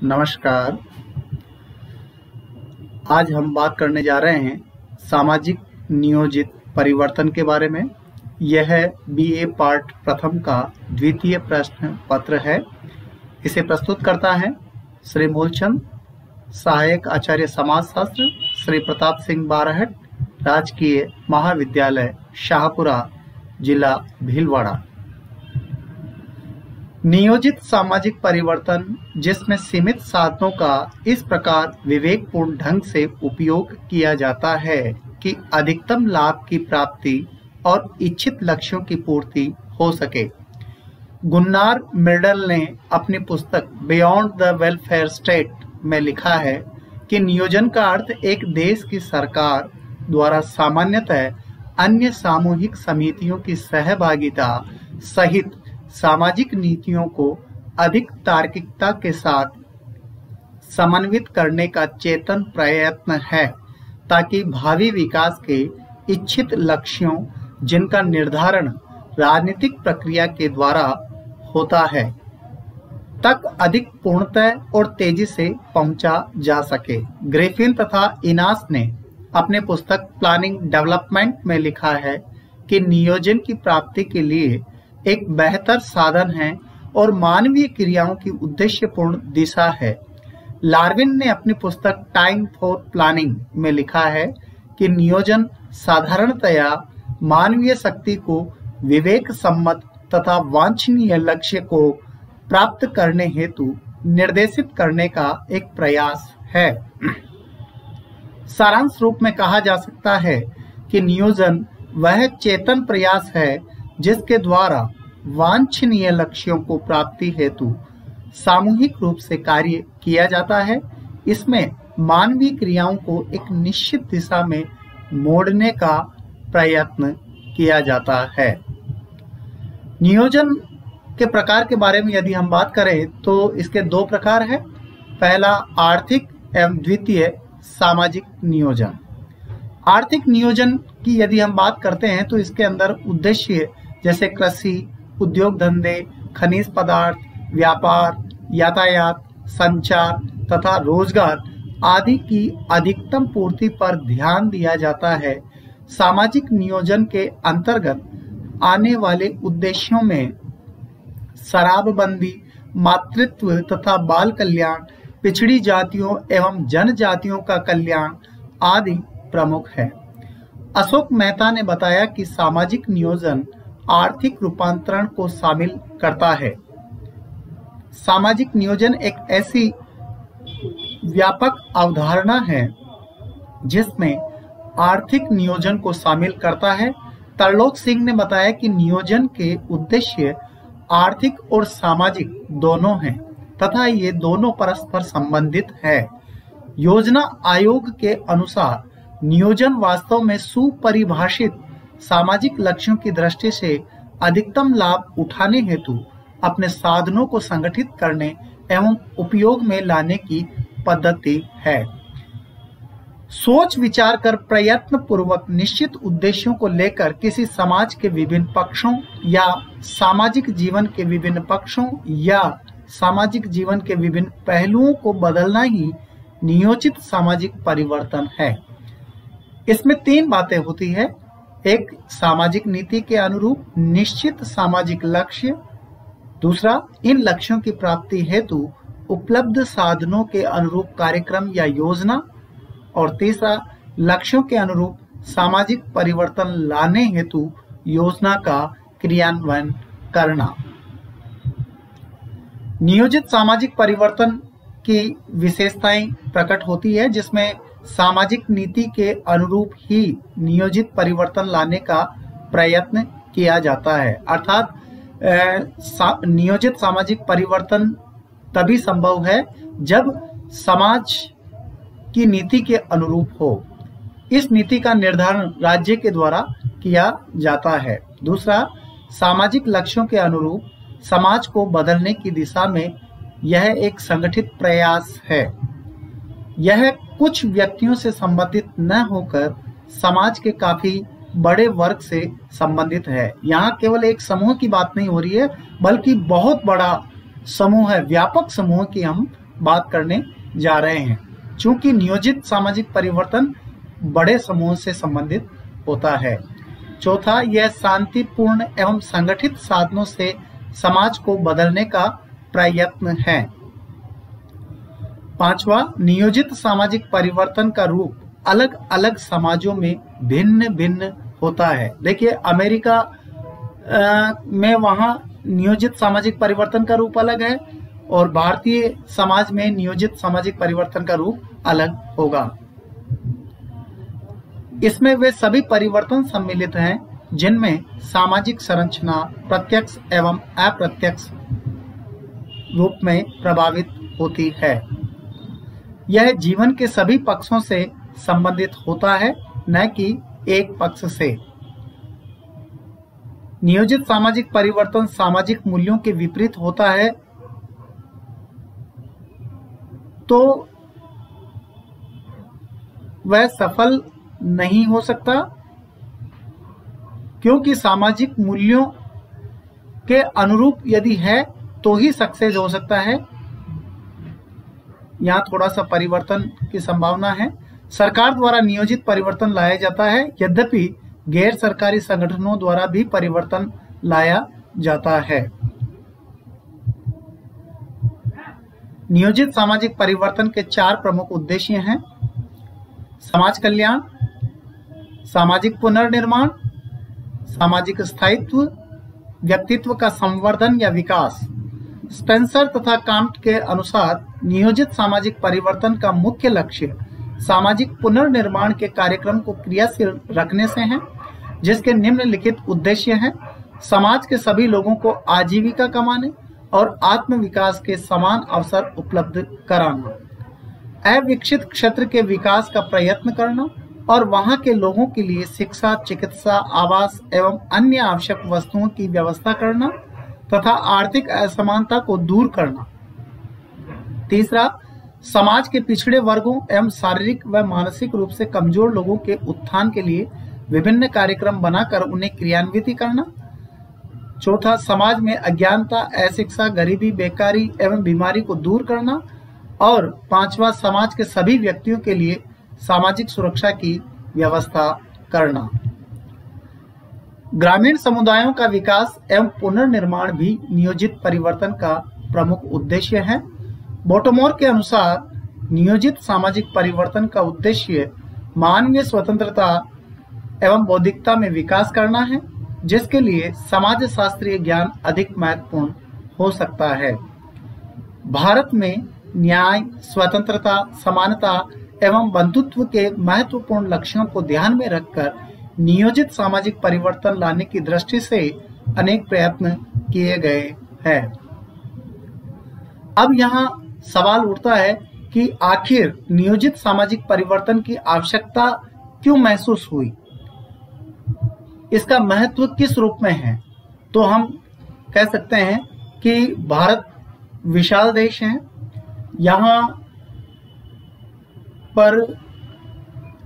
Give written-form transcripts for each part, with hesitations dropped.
नमस्कार। आज हम बात करने जा रहे हैं सामाजिक नियोजित परिवर्तन के बारे में। यह बीए पार्ट प्रथम का द्वितीय प्रश्न पत्र है। इसे प्रस्तुत करता है श्री मूलचंद, सहायक आचार्य समाजशास्त्र, श्री प्रताप सिंह बारहट, राजकीय महाविद्यालय शाहपुरा, जिला भीलवाड़ा। नियोजित सामाजिक परिवर्तन, जिसमें सीमित साधनों का इस प्रकार विवेकपूर्ण ढंग से उपयोग किया जाता है कि अधिकतम लाभ की प्राप्ति और इच्छित लक्ष्यों की पूर्ति हो सके। गुन्नार मिर्डल ने अपनी पुस्तक बियॉन्ड द वेलफेयर स्टेट में लिखा है कि नियोजन का अर्थ एक देश की सरकार द्वारा सामान्यतः अन्य सामूहिक समितियों की सहभागिता सहित सामाजिक नीतियों को अधिक तार्किकता के साथ समन्वित करने का चेतन प्रयत्न है, ताकि भावी विकास के इच्छित लक्ष्यों, जिनका निर्धारण राजनीतिक प्रक्रिया के द्वारा होता है, तक अधिक पूर्णतः और तेजी से पहुंचा जा सके। ग्रिफिन तथा इनास ने अपने पुस्तक प्लानिंग डेवलपमेंट में लिखा है कि नियोजन की प्राप्ति के लिए एक बेहतर साधन है और मानवीय क्रियाओं की उद्देश्यपूर्ण दिशा है। लार्विन ने अपनी पुस्तक टाइम फॉर प्लानिंग में लिखा है कि नियोजन साधारणतया मानवीय शक्ति को विवेक सम्मत तथा वांछनीय लक्ष्य को प्राप्त करने हेतु निर्देशित करने का एक प्रयास है। सारांश रूप में कहा जा सकता है कि नियोजन वह चेतन प्रयास है जिसके द्वारा वांछनीय लक्ष्यों को प्राप्ति हेतु सामूहिक रूप से कार्य किया जाता है। इसमें मानवीय क्रियाओं को एक निश्चित दिशा में मोड़ने का प्रयत्न किया जाता है। नियोजन के प्रकार के बारे में यदि हम बात करें तो इसके दो प्रकार हैं। पहला आर्थिक एवं द्वितीय सामाजिक नियोजन। आर्थिक नियोजन की यदि हम बात करते हैं तो इसके अंदर उद्देश्य जैसे कृषि, उद्योग धंधे, खनिज पदार्थ, व्यापार, यातायात, संचार तथा रोजगार आदि की अधिकतम पूर्ति पर ध्यान दिया जाता है। सामाजिक नियोजन के अंतर्गत आने वाले उद्देश्यों में शराबबंदी, मातृत्व तथा बाल कल्याण, पिछड़ी जातियों एवं जनजातियों का कल्याण आदि प्रमुख है। अशोक मेहता ने बताया कि सामाजिक नियोजन आर्थिक रूपांतरण को शामिल करता है। सामाजिक नियोजन एक ऐसी व्यापक अवधारणा है जिसमें आर्थिक नियोजन को शामिल करता है। तरलोक सिंह ने बताया कि नियोजन के उद्देश्य आर्थिक और सामाजिक दोनों हैं तथा ये दोनों परस्पर संबंधित है। योजना आयोग के अनुसार नियोजन वास्तव में सुपरिभाषित सामाजिक लक्ष्यों की दृष्टि से अधिकतम लाभ उठाने हेतु अपने साधनों को संगठित करने एवं उपयोग में लाने की पद्धति है। सोच विचार कर प्रयत्न पूर्वक निश्चित उद्देश्यों को लेकर किसी समाज के विभिन्न पक्षों या सामाजिक जीवन के विभिन्न पक्षों या सामाजिक जीवन के विभिन्न पहलुओं को बदलना ही नियोजित सामाजिक परिवर्तन है। इसमें तीन बातें होती है। एक, सामाजिक नीति के अनुरूप निश्चित सामाजिक लक्ष्य। दूसरा, इन लक्ष्यों की प्राप्ति हेतु उपलब्ध साधनों के अनुरूप कार्यक्रम या योजना। और तीसरा, लक्ष्यों के अनुरूप सामाजिक परिवर्तन लाने हेतु योजना का क्रियान्वयन करना। नियोजित सामाजिक परिवर्तन की विशेषताएं प्रकट होती है, जिसमें सामाजिक नीति के अनुरूप ही नियोजित परिवर्तन लाने का प्रयत्न किया जाता है। अर्थात नियोजित सामाजिक परिवर्तन तभी संभव है जब समाज की नीति के अनुरूप हो। इस नीति का निर्धारण राज्य के द्वारा किया जाता है। दूसरा, सामाजिक लक्ष्यों के अनुरूप समाज को बदलने की दिशा में यह एक संगठित प्रयास है। यह कुछ व्यक्तियों से संबंधित न होकर समाज के काफी बड़े वर्ग से संबंधित है। यहाँ केवल एक समूह की बात नहीं हो रही है, बल्कि बहुत बड़ा समूह है, व्यापक समूह की हम बात करने जा रहे हैं, चूंकि नियोजित सामाजिक परिवर्तन बड़े समूह से संबंधित होता है। चौथा, यह शांतिपूर्ण एवं संगठित साधनों से समाज को बदलने का प्रयत्न है। पांचवा, नियोजित सामाजिक परिवर्तन का रूप अलग अलग समाजों में भिन्न भिन्न होता है। देखिए, अमेरिका में वहां नियोजित सामाजिक परिवर्तन का रूप अलग है और भारतीय समाज में नियोजित सामाजिक परिवर्तन का रूप अलग होगा। इसमें वे सभी परिवर्तन सम्मिलित हैं जिनमें सामाजिक संरचना प्रत्यक्ष एवं अप्रत्यक्ष रूप में प्रभावित होती है। यह जीवन के सभी पक्षों से संबंधित होता है, न कि एक पक्ष से। नियोजित सामाजिक परिवर्तन सामाजिक मूल्यों के विपरीत होता है तो वह सफल नहीं हो सकता, क्योंकि सामाजिक मूल्यों के अनुरूप यदि है तो ही सक्सेस हो सकता है। यहाँ थोड़ा सा परिवर्तन की संभावना है। सरकार द्वारा नियोजित परिवर्तन लाया जाता है, यद्यपि गैर सरकारी संगठनों द्वारा भी परिवर्तन लाया जाता है। नियोजित सामाजिक परिवर्तन के 4 प्रमुख उद्देश्य हैं: समाज कल्याण, सामाजिक पुनर्निर्माण, सामाजिक स्थायित्व, व्यक्तित्व का संवर्धन या विकास। स्पेंसर तथा काम्ट के अनुसार नियोजित सामाजिक परिवर्तन का मुख्य लक्ष्य सामाजिक पुनर्निर्माण के कार्यक्रम को क्रियाशील रखने से है, जिसके निम्नलिखित उद्देश्य हैं: समाज के सभी लोगों को आजीविका कमाने और आत्म विकास के समान अवसर उपलब्ध कराना, अविकसित क्षेत्र के विकास का प्रयत्न करना और वहां के लोगों के लिए शिक्षा, चिकित्सा, आवास एवं अन्य आवश्यक वस्तुओं की व्यवस्था करना तथा आर्थिक असमानता को दूर करना। तीसरा, समाज के पिछड़े वर्गों एवं शारीरिक व मानसिक रूप से कमजोर लोगों के उत्थान के लिए विभिन्न कार्यक्रम बनाकर उन्हें क्रियान्वित करना। चौथा, समाज में अज्ञानता, अशिक्षा, गरीबी, बेकारी एवं बीमारी को दूर करना। और पांचवा, समाज के सभी व्यक्तियों के लिए सामाजिक सुरक्षा की व्यवस्था करना। ग्रामीण समुदायों का विकास एवं पुनर्निर्माण भी नियोजित परिवर्तन का प्रमुख उद्देश्य है। बोटोमोर के अनुसार नियोजित सामाजिक परिवर्तन का उद्देश्य मानवीय स्वतंत्रता एवं बौद्धिकता में विकास करना है, जिसके लिए समाज शास्त्रीय ज्ञान अधिक महत्वपूर्ण हो सकता है। भारत में न्याय, स्वतंत्रता, समानता एवं बंधुत्व के महत्वपूर्ण लक्ष्यों को ध्यान में रखकर नियोजित सामाजिक परिवर्तन लाने की दृष्टि से अनेक प्रयत्न किए गए हैं। अब यहाँ सवाल उठता है कि आखिर नियोजित सामाजिक परिवर्तन की आवश्यकता क्यों महसूस हुई, इसका महत्व किस रूप में है। तो हम कह सकते हैं कि भारत विशाल देश है, यहाँ पर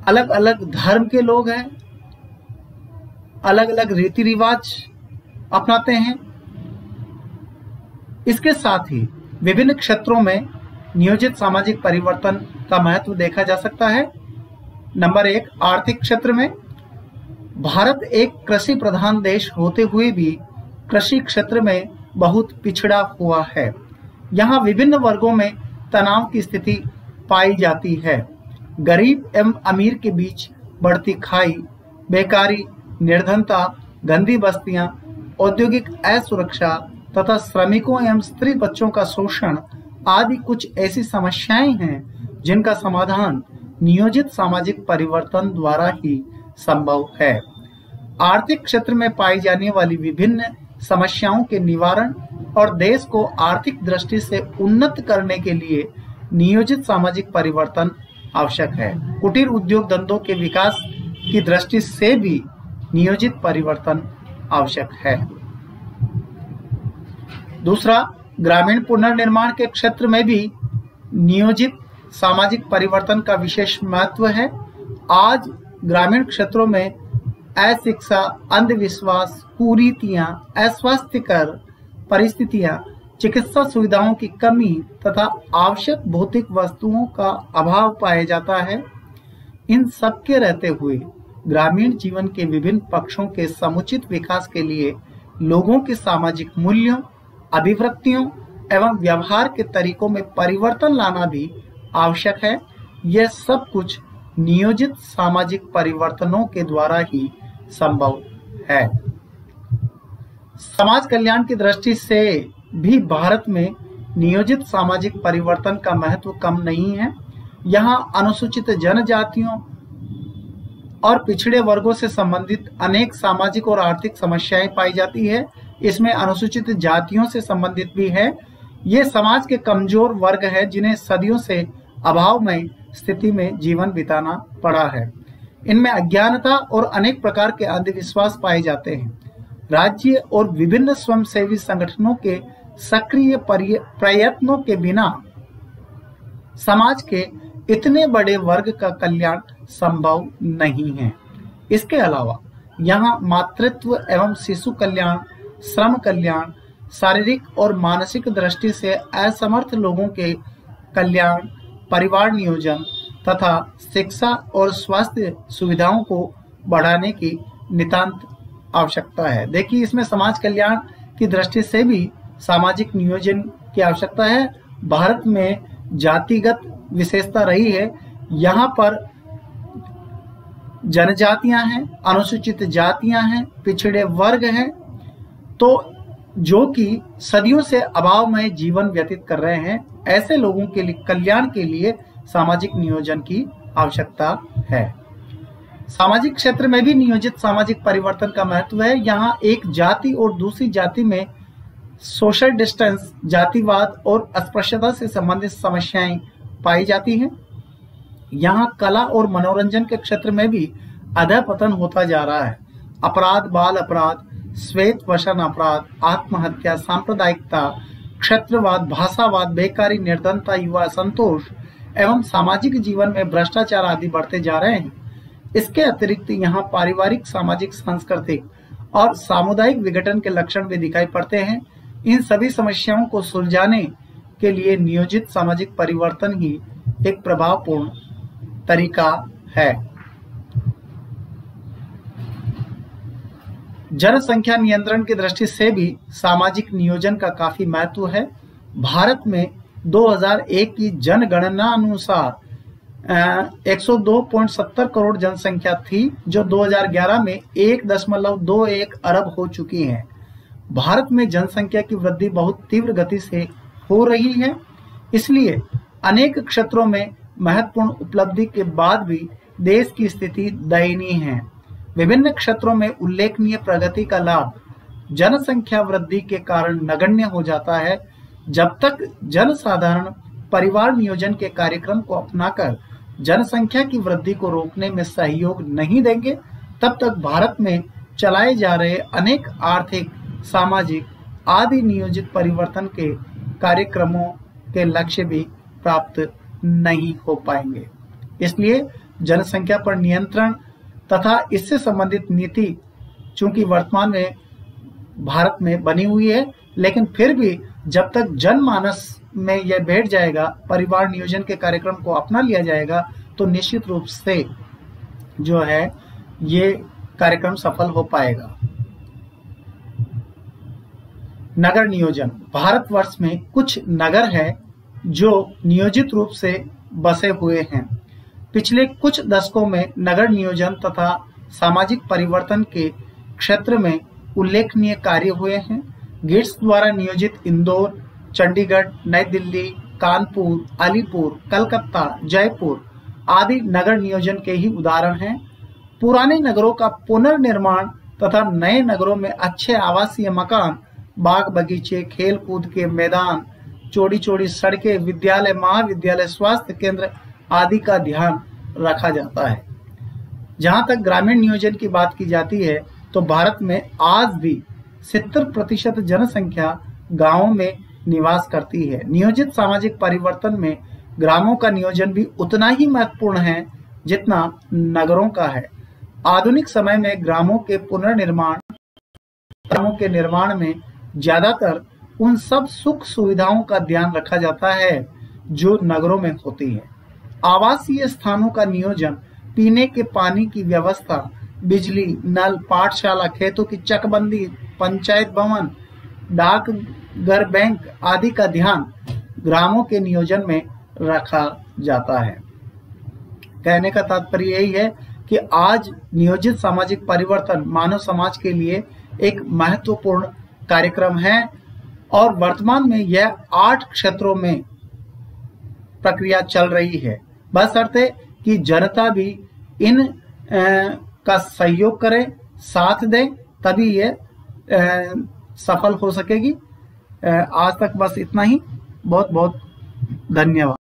अलग अलग धर्म के लोग हैं, अलग अलग रीति रिवाज अपनाते हैं। इसके साथ ही विभिन्न क्षेत्रों में नियोजित सामाजिक परिवर्तन का महत्व देखा जा सकता है। नंबर 1, आर्थिक क्षेत्र में भारत एक कृषि प्रधान देश होते हुए भी कृषि क्षेत्र में बहुत पिछड़ा हुआ है। यहाँ विभिन्न वर्गों में तनाव की स्थिति पाई जाती है। गरीब एवं अमीर के बीच बढ़ती खाई, बेकारी, निर्धनता, गंदी बस्तियां, औद्योगिक असुरक्षा तथा श्रमिकों एवं स्त्री बच्चों का शोषण आदि कुछ ऐसी समस्याएं हैं जिनका समाधान नियोजित सामाजिक परिवर्तन द्वारा ही संभव है। आर्थिक क्षेत्र में पाई जाने वाली विभिन्न समस्याओं के निवारण और देश को आर्थिक दृष्टि से उन्नत करने के लिए नियोजित सामाजिक परिवर्तन आवश्यक है। कुटीर उद्योग धंधों के विकास की दृष्टि से भी नियोजित परिवर्तन आवश्यक है। दूसरा, ग्रामीण पुनर्निर्माण के क्षेत्र में भी नियोजित सामाजिक परिवर्तन का विशेष महत्व है। आज ग्रामीण क्षेत्रों में अशिक्षा, अंधविश्वास, कुरीतियां, अस्वास्थ्यकर परिस्थितियां चिकित्सा सुविधाओं की कमी तथा आवश्यक भौतिक वस्तुओं का अभाव पाया जाता है। इन सब के रहते हुए ग्रामीण जीवन के विभिन्न पक्षों के समुचित विकास के लिए लोगों के सामाजिक मूल्यों, अभिवृत्तियों एवं व्यवहार के तरीकों में परिवर्तन लाना भी आवश्यक है। यह सब कुछ नियोजित सामाजिक परिवर्तनों के द्वारा ही संभव है। समाज कल्याण की दृष्टि से भी भारत में नियोजित सामाजिक परिवर्तन का महत्व कम नहीं है। यहाँ अनुसूचित जनजातियों और पिछड़े वर्गों से संबंधित अनेक सामाजिक और आर्थिक समस्याएं पाई जाती है। इसमें अनुसूचित जातियों से संबंधित भी है। ये समाज के कमजोर वर्ग है जिन्हें सदियों से अभावमय स्थिति में जीवन बिताना पड़ा है। इनमें अज्ञानता और अनेक प्रकार के अंधविश्वास पाए जाते हैं। राज्य और विभिन्न स्वयंसेवी संगठनों के सक्रिय प्रयत्नों के बिना समाज के इतने बड़े वर्ग का कल्याण संभव नहीं है। इसके अलावा यहाँ मातृत्व एवं शिशु कल्याण, श्रम कल्याण, शारीरिक और मानसिक दृष्टि से असमर्थ लोगों के कल्याण, परिवार नियोजन तथा शिक्षा और स्वास्थ्य सुविधाओं को बढ़ाने की नितांत आवश्यकता है। देखिए, इसमें समाज कल्याण की दृष्टि से भी सामाजिक नियोजन की आवश्यकता है। भारत में जातिगत विशेषता रही है। यहाँ पर जनजातियां हैं, अनुसूचित जातियां हैं, पिछड़े वर्ग हैं, तो जो कि सदियों से अभावमय जीवन व्यतीत कर रहे हैं। ऐसे लोगों के लिए कल्याण के लिए सामाजिक नियोजन की आवश्यकता है। सामाजिक क्षेत्र में भी नियोजित सामाजिक परिवर्तन का महत्व है। यहाँ एक जाति और दूसरी जाति में सोशल डिस्टेंस, जातिवाद और अस्पृश्यता से संबंधित समस्याएं पाई जाती हैं। यहाँ कला और मनोरंजन के क्षेत्र में भी अधःपतन होता जा रहा है। अपराध, बाल अपराध, श्वेत वसन अपराध, आत्महत्या, सांप्रदायिकता, क्षेत्रवाद, भाषावाद, बेकारी, निर्धनता, युवा असंतोष एवं सामाजिक जीवन में भ्रष्टाचार आदि बढ़ते जा रहे हैं। इसके अतिरिक्त यहाँ पारिवारिक, सामाजिक, सांस्कृतिक और सामुदायिक विघटन के लक्षण भी दिखाई पड़ते हैं। इन सभी समस्याओं को सुलझाने के लिए नियोजित सामाजिक परिवर्तन ही एक प्रभावपूर्ण तरीका है। जनसंख्या नियंत्रण की दृष्टि से भी सामाजिक नियोजन का काफी महत्व है। भारत में 2001 की जनगणना अनुसार 102.70 करोड़ जनसंख्या थी, जो 2011 में 1.21 अरब हो चुकी है। भारत में जनसंख्या की वृद्धि बहुत तीव्र गति से हो रही है। इसलिए अनेक क्षेत्रों में महत्वपूर्ण उपलब्धि के बाद भी देश की स्थिति दयनीय है। विभिन्न क्षेत्रों में उल्लेखनीय प्रगति का लाभ जनसंख्या वृद्धि के कारण नगण्य हो जाता है। जब तक जनसाधारण परिवार नियोजन के कार्यक्रम को अपनाकर जनसंख्या की वृद्धि को रोकने में सहयोग नहीं देंगे, तब तक भारत में चलाए जा रहे अनेक आर्थिक, सामाजिक आदि नियोजित परिवर्तन के कार्यक्रमों के लक्ष्य भी प्राप्त नहीं हो पाएंगे। इसलिए जनसंख्या पर नियंत्रण तथा इससे संबंधित नीति चूंकि वर्तमान में भारत में बनी हुई है, लेकिन फिर भी जब तक जनमानस में यह बैठ जाएगा, परिवार नियोजन के कार्यक्रम को अपना लिया जाएगा, तो निश्चित रूप से जो है ये कार्यक्रम सफल हो पाएगा। नगर नियोजन। भारतवर्ष में कुछ नगर है जो नियोजित रूप से बसे हुए हैं। पिछले कुछ दशकों में नगर नियोजन तथा सामाजिक परिवर्तन के क्षेत्र में उल्लेखनीय कार्य हुए हैं। गेट्स द्वारा नियोजित इंदौर, चंडीगढ़, नई दिल्ली, कानपुर, अलीपुर, कलकत्ता, जयपुर आदि नगर नियोजन के ही उदाहरण हैं। पुराने नगरों का पुनर्निर्माण तथा नए नगरों में अच्छे आवासीय मकान, बाग बगीचे, खेल कूद के मैदान, चौड़ी चौड़ी सड़कें, विद्यालय, महाविद्यालय, स्वास्थ्य केंद्र आदि का ध्यान रखा जाता है। जहां तक ग्रामीण नियोजन की बात की जाती है, तो भारत में आज भी 70% जनसंख्या गांवों में निवास करती है। नियोजित सामाजिक परिवर्तन में ग्रामों का नियोजन भी उतना ही महत्वपूर्ण है जितना नगरों का है। आधुनिक समय में ग्रामों के निर्माण में ज्यादातर उन सब सुख सुविधाओं का ध्यान रखा जाता है जो नगरों में होती है। आवासीय स्थानों का नियोजन, पीने के पानी की व्यवस्था, बिजली, नल, पाठशाला, खेतों की चकबंदी, पंचायत भवन, डाकघर, बैंक आदि का ध्यान ग्रामों के नियोजन में रखा जाता है। कहने का तात्पर्य यही है कि आज नियोजित सामाजिक परिवर्तन मानव समाज के लिए एक महत्वपूर्ण कार्यक्रम है और वर्तमान में यह 8 क्षेत्रों में प्रक्रिया चल रही है। बशर्ते कि जनता भी इन का सहयोग करे, साथ दे, तभी ये सफल हो सकेगी। आज तक बस इतना ही। बहुत बहुत धन्यवाद।